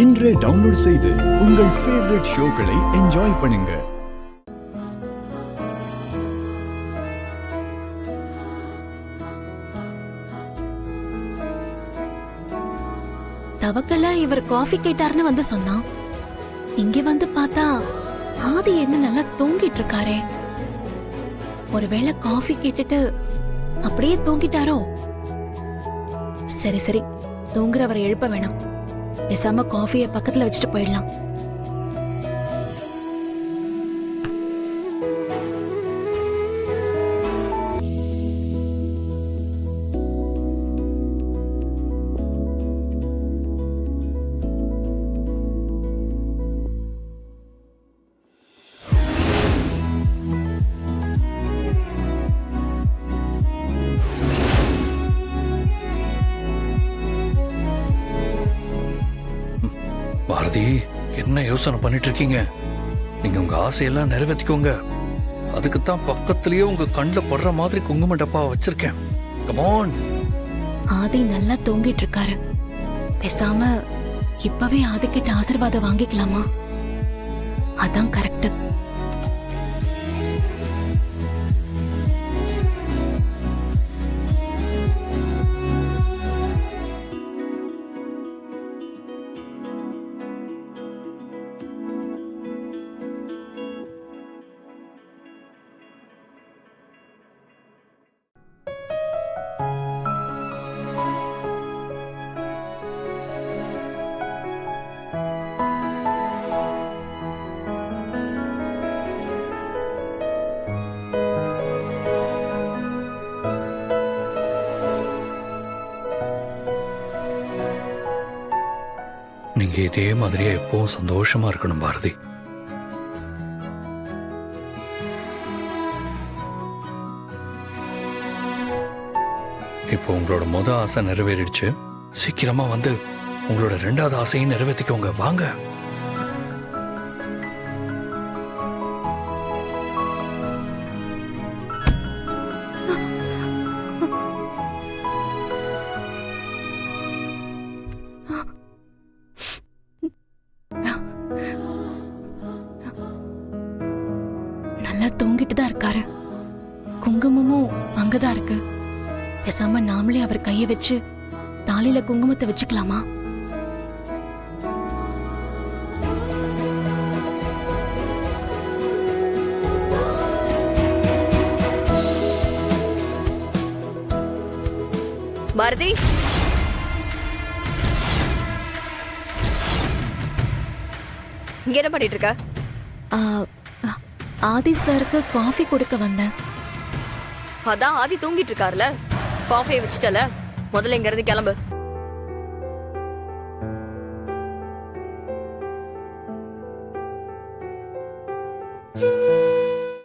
இன்றே டவுன்லோட் செய்து உங்கள் ஃபேவரட் ஷோக்களை என்ஜாய் பண்ணுங்க. தவக்கல இவர் காஃபி கேட்டாருன்னு வந்து சொன்னான். இங்க வந்து பார்த்தா ஆதி என்ன நல்லா தூங்கிட்டு இருக்காரே. ஒருவேளை காஃபி கேட்டுட்டு அப்படியே தூங்கிட்டாரோ? சரி சரி, தூங்குறவரை எழுப்ப வேணாம். பேசாம காஃபியை பக்கத்துல வச்சுட்டு போயிடலாம். பாரதி, என்ன யோசனை பண்ணிட்டு இருக்கீங்க? நீங்க உங்க ஆசையெல்லாம் நிறைவேற்றிக்கோங்க. அதுக்குத்தான் பக்கத்திலேயே உங்க கண்ணில் படுற மாதிரி குங்கும டப்பாவை வச்சிருக்கேன். கமான். ஆதி நல்லா தூங்கிட்டு இருக்காரு. பேசாம இப்பவே ஆதி கிட்ட ஆசீர்வாதம் வாங்கிக்கலாமா? அதான் கரெக்ட். நீங்க இதே மாதிரியே எப்பவும் சந்தோஷமா இருக்கணும் பாரதி. இப்போ உங்களோட ஆசை நிறைவேறிடுச்சு. சீக்கிரமா வந்து உங்களோட 2வது ஆசையும் நிறைவேற்றிக்கோங்க. வாங்க. நல்லா தூங்கிட்டு தான் இருக்காரு. குங்குமமும் அங்கதான் இருக்கு. பேசாம நாமளே அவர் கைய வச்சு தாலியில குங்குமத்தை வச்சுக்கலாமா? பாரதி, இங்க என்ன பண்ணிட்டு இருக்க? ஆதி சாருக்கு காஃபி கொடுக்க வந்தேன். அதான் ஆதி தூங்கிட்டு இருக்காருல, காஃபியை வச்சுட்டல. முதல்ல இங்க இருந்து கிளம்பு.